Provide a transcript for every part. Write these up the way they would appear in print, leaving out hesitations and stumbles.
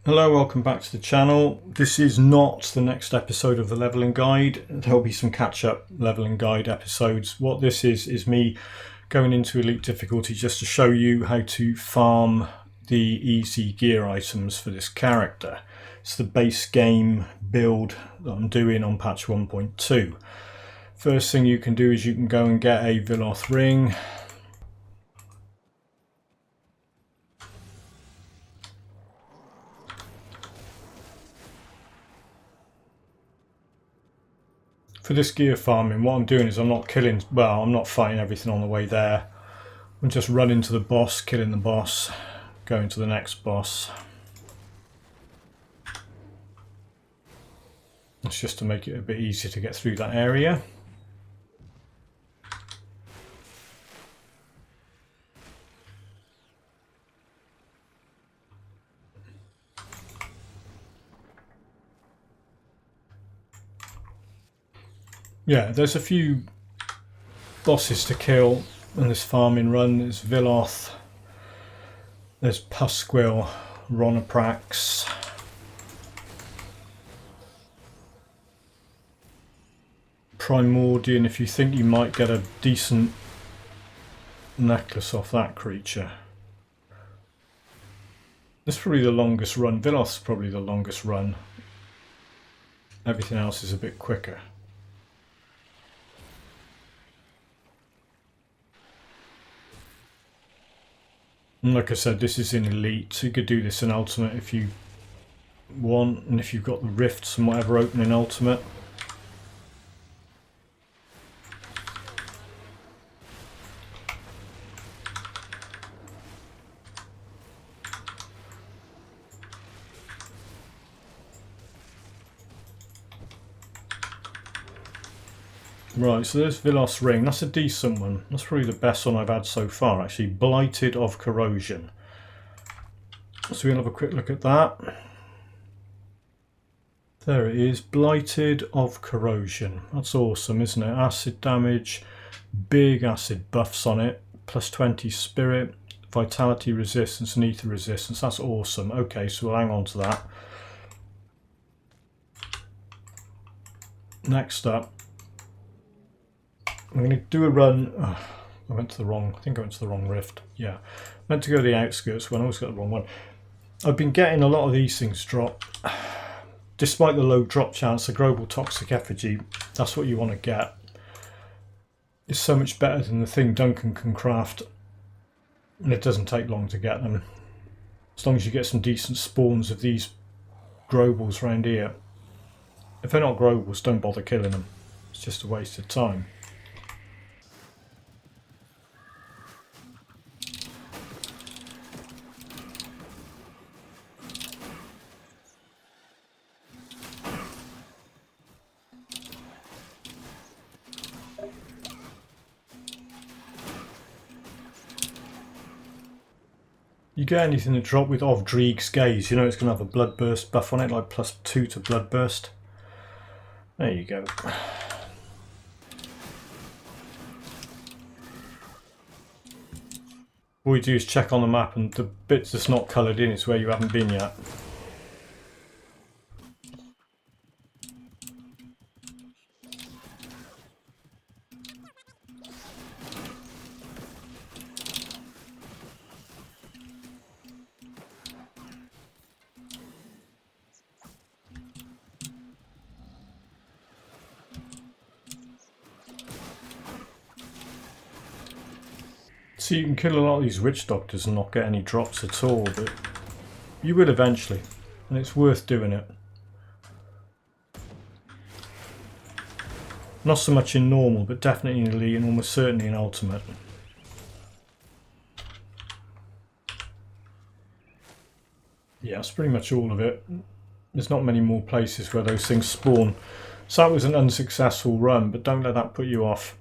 Hello, welcome back to the channel. This is not the next episode of the leveling guide. There'll be some catch-up leveling guide episodes. What this is me going into elite difficulty just to show you how to farm the easy gear items for this character. It's the base game build that I'm doing on patch 1.2. First thing you can do is you can go and get a Viloth Ring. For this gear farming, what I'm doing is I'm not fighting everything on the way there. I'm just running to the boss, killing the boss, going to the next boss. It's just to make it a bit easier to get through that area. Yeah, there's a few bosses to kill in this farming run. There's Viloth, there's Pusquill, Ronaprax, Primordian if you think you might get a decent necklace off that creature. This is probably the longest run. Viloth's probably the longest run. Everything else is a bit quicker. And like I said, this is in elite, so you could do this in ultimate if you want, and if you've got the rifts and whatever open in ultimate. Right, so there's Viloth Ring. That's a decent one. That's probably the best one I've had so far, actually. Blighted of Corrosion. So we'll have a quick look at that. There it is, Blighted of Corrosion. That's awesome, isn't it? Acid damage, big acid buffs on it, plus 20 spirit, vitality resistance and ether resistance. That's awesome. Okay, so we'll hang on to that. Next up, I'm going to do a run. I think I went to the wrong rift. Yeah, meant to go to the outskirts when I always got the wrong one. I've been getting a lot of these things drop. Despite the low drop chance, the Groble Toxic Effigy, that's what you want to get. It's so much better than the thing Duncan can craft. And it doesn't take long to get them. As long as you get some decent spawns of these Grobles around here. If they're not Grobles, don't bother killing them. It's just a waste of time. You get anything to drop with Ovdreeg's Gaze, you know it's going to have a Bloodburst buff on it, like +2 to Bloodburst. There you go. All you do is check on the map and the bits that's not coloured in is where you haven't been yet. So you can kill a lot of these witch doctors and not get any drops at all, but you will eventually, and it's worth doing it. Not so much in normal, but definitely in elite and almost certainly in ultimate. Yeah, that's pretty much all of it. There's not many more places where those things spawn. So that was an unsuccessful run, but don't let that put you off.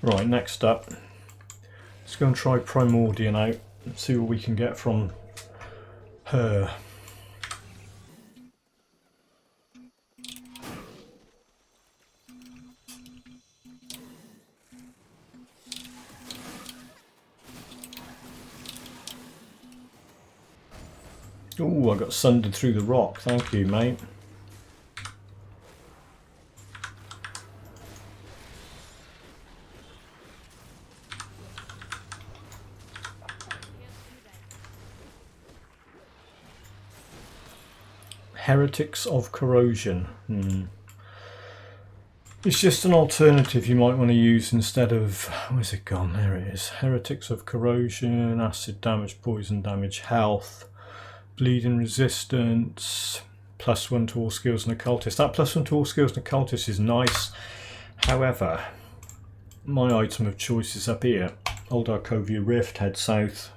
Right, next up, let's go and try Primordian out and see what we can get from her. Oh, I got sundered through the rock. Thank you, mate. Heretics of Corrosion. It's just an alternative you might want to use instead of... Where's it gone? There it is. Heretics of Corrosion, acid damage, poison damage, health, bleeding resistance, +1 to all skills and occultist. That +1 to all skills and occultist is nice. However, my item of choice is up here. Old Arcovia Rift, head south,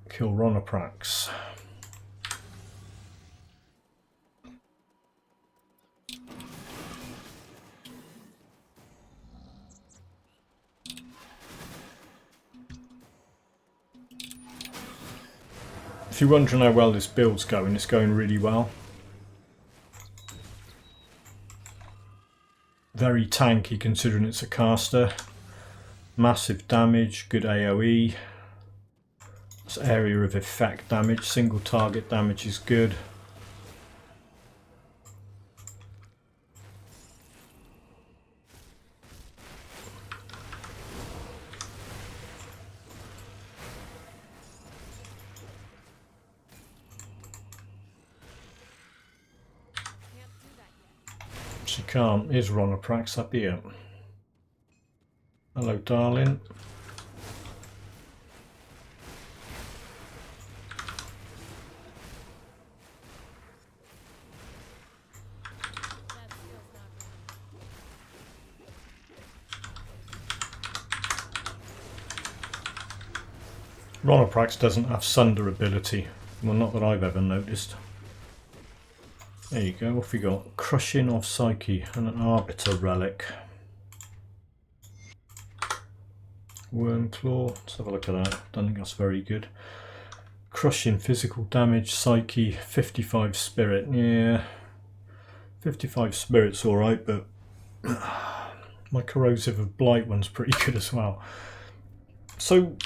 kill Ronaprax. If you're wondering how well this build's going, it's going really well. Very tanky considering it's a caster. Massive damage, good AoE. It's area of effect damage, single target damage is good. She can't. Here's Ronaprax up here. Hello, darling. Ronaprax doesn't have Sunder ability. Well, not that I've ever noticed. There you go, off we got. Crushing of Psyche and an Arbiter relic. Wormclaw, let's have a look at that. Don't think that's very good. Crushing physical damage, Psyche, 55 spirit. Yeah, 55 spirit's alright, but my Corrosive of Blight one's pretty good as well. So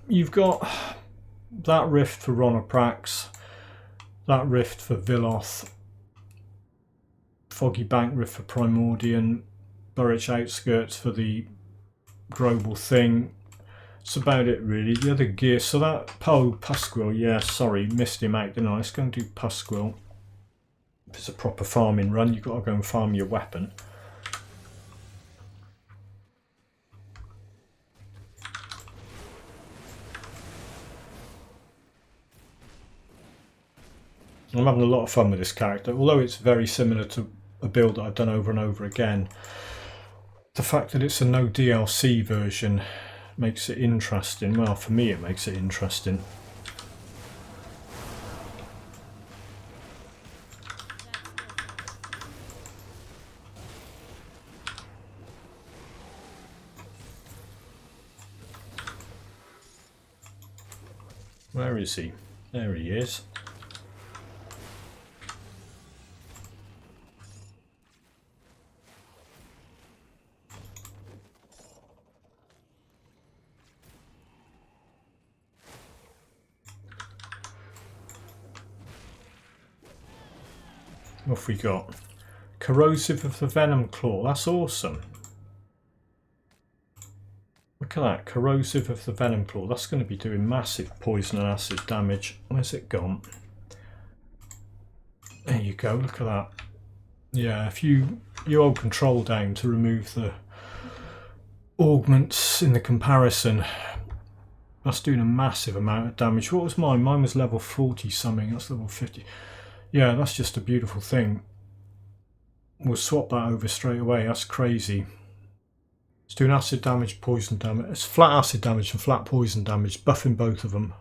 you've got that rift for Ronaprax, that rift for Viloth, Foggy Bank rift for Primordian, Burridge Outskirts for the Groble thing. That's about it really. The other gear, so that Pusquill, yeah, sorry, missed him out, didn't I? Let's go and do Pusquill. If it's a proper farming run, you've got to go and farm your weapon. I'm having a lot of fun with this character, although it's very similar to a build that I've done over and over again. The fact that it's a no DLC version makes it interesting. Well, for me it makes it interesting. Where is he? There he is. What have we got? Corrosive of the Venom Claw. That's awesome. Look at that. Corrosive of the Venom Claw. That's going to be doing massive poison and acid damage. Where's it gone? There you go. Look at that. Yeah, if you hold control down to remove the augments in the comparison, that's doing a massive amount of damage. What was mine? Mine was level 40 something. That's level 50. Yeah, that's just a beautiful thing. We'll swap that over straight away. That's crazy. It's doing acid damage, poison damage. It's flat acid damage and flat poison damage, buffing both of them.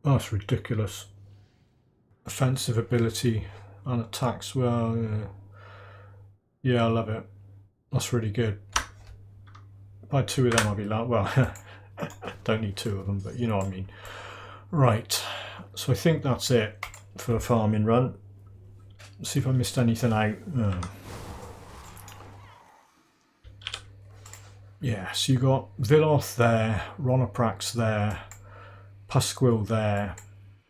Oh, that's ridiculous. Offensive ability and attacks. Well, yeah, I love it. That's really good. Buy 2 of them, I'll be like, well, don't need 2 of them, but you know what I mean. Right, so I think that's it for a farming run. Let's see if I missed anything out. Yeah, so you got Viloth there, Ronaprax there, Pusquill there,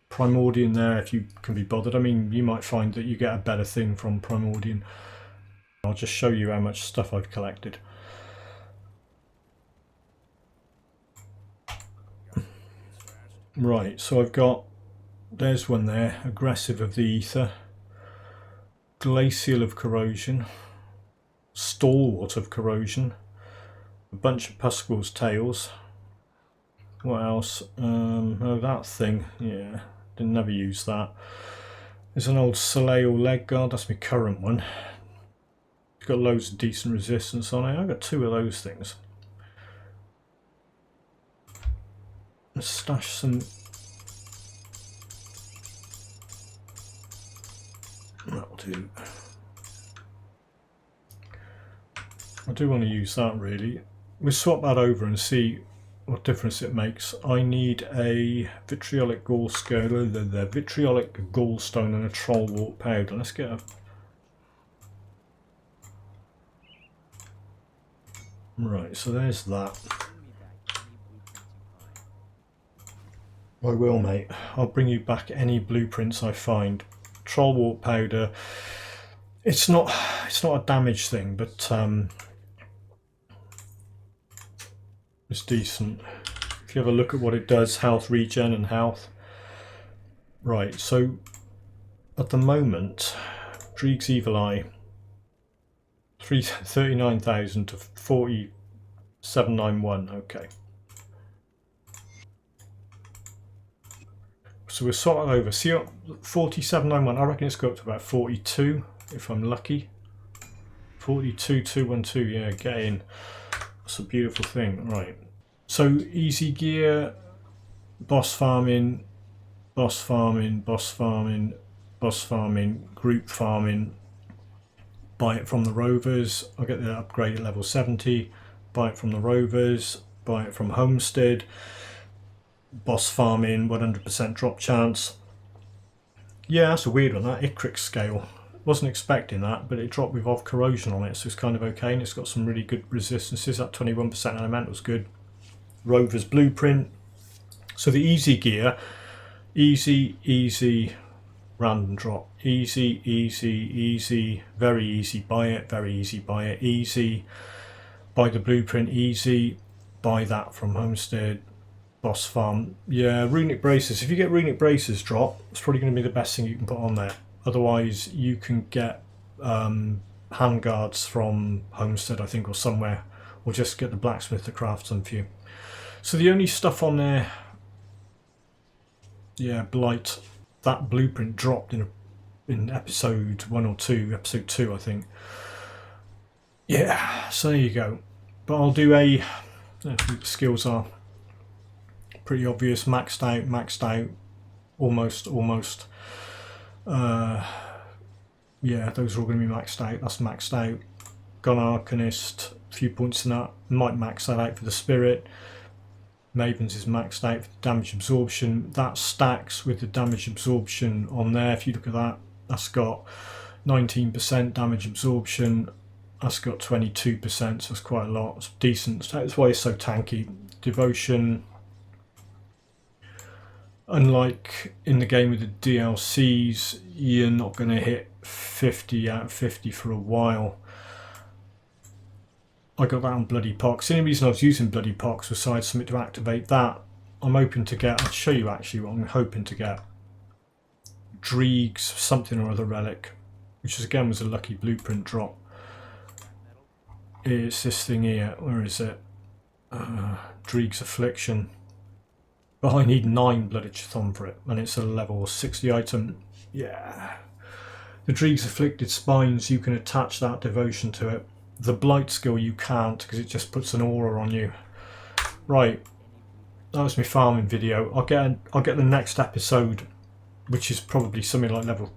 Primordian there if you can be bothered. I mean, you might find that you get a better thing from Primordian. I'll just show you how much stuff I've collected. Right, so I've got, there's one there, Aggressive of the Ether, Glacial of Corrosion, Stalwart of Corrosion, a bunch of Pusquill's Tails. What else? Oh, that thing, yeah, didn't never use that. There's an old Soleil leg guard, that's my current one. It's got loads of decent resistance on it. I've got 2 of those things. Let's stash some. That'll do. I do want to use that really. We'll swap that over and see what difference it makes. I need a vitriolic gallstone, the vitriolic gallstone and a trollwort powder. Let's get a. Right, so there's that. I will, mate. I'll bring you back any blueprints I find. Trollwort powder. It's not a damage thing, but it's decent. If you have a look at what it does, health regen and health. Right, so at the moment, Dreeg's Evil Eye, 39,000 to 4791. Okay. So we'll sort it over. See, 4791. I reckon it's got up to about 42 if I'm lucky. 42,212. Yeah, get in. That's a beautiful thing. Right. So easy gear, boss farming, boss farming, boss farming, boss farming, group farming. Buy it from the rovers. I'll get the upgrade at level 70. Buy it from the rovers. Buy it from Homestead. Boss farming, 100% drop chance. Yeah, that's a weird one, that Icric scale. Wasn't expecting that, but it dropped with off corrosion on it, so it's kind of okay, and it's got some really good resistances. That 21% elemental's good. Rover's blueprint. So the easy gear, easy, random drop. Easy, very easy, buy it, very easy, buy it, easy. Buy the blueprint, easy. Buy that from Homestead. Boss farm. Yeah, runic braces. If you get runic braces drop, it's probably going to be the best thing you can put on there. Otherwise, you can get handguards from Homestead, I think, or somewhere, or just get the blacksmith to craft some for you. So the only stuff on there, yeah, Blight. That blueprint dropped in episode 1 or 2, episode 2, I think. Yeah, so there you go. But I'll do a. I think the skills are pretty obvious. Maxed out, almost. Yeah, those are all going to be maxed out. That's maxed out. Gun Arcanist, a few points in that. Might max that out for the Spirit. Maven's is maxed out for the damage absorption. That stacks with the damage absorption on there. If you look at that, that's got 19% damage absorption. That's got 22%, so that's quite a lot. It's decent. That's why it's so tanky. Devotion. Unlike in the game with the DLCs, you're not going to hit 50 out of 50 for a while. I got that on Bloody Pox. The only reason I was using Bloody Pox was so I had something to activate that. I'm hoping to get, I'll show you actually what I'm hoping to get. Dreeg's something or other relic, which is, again was a lucky blueprint drop. It's this thing here. Where is it? Dreeg's Affliction. But I need 9 Blooded Chthon for it, and it's a level 60 item. Yeah. The Dreeg's Afflicted Spines, you can attach that devotion to it. The Blight skill you can't, because it just puts an aura on you. Right. That was my farming video. I'll get the next episode, which is probably something like level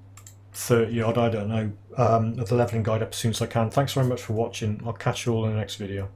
30 odd, I don't know, of the leveling guide up as soon as I can. Thanks very much for watching. I'll catch you all in the next video.